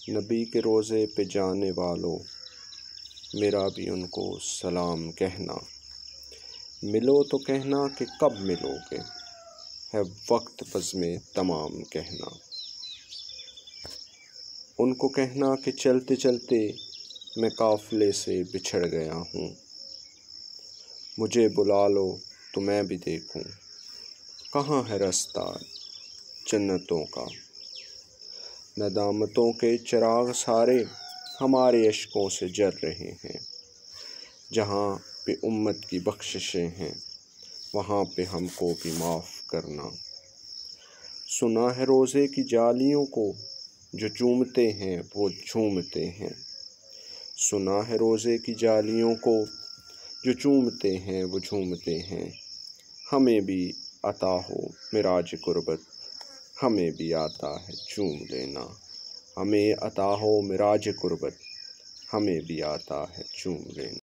نبی کے روزے پہ جانے والوں، میرا بھی ان کو سلام کہنا۔ ملو تو کہنا کہ کب ملو گے، ہے وقت بزم تمام کہنا۔ ان کو کہنا کہ چلتے چلتے میں قافلے سے بچھڑ گیا ہوں، مجھے بلا لو تو میں بھی دیکھوں، کہاں ہے رستہ جنتوں کا۔ ندامتوں کے چراغ سارے ہمارے اشکوں سے جل رہے ہیں، جہاں پہ امت کی بخششیں ہیں وہاں پہ ہم کو بھی معاف کرنا۔ سنا ہے روزے کی جالیوں کو جو چومتے ہیں وہ جھومتے ہیں، سنا ہے روزے کی جالیوں کو جو چومتے ہیں وہ جھومتے ہیں۔ ہمیں بھی عطا ہو معراج قربت، ہمیں بھی آتا ہے چوم لینا۔ ہمیں عطا ہو معراج قربت، ہمیں بھی آتا ہے چوم لینا۔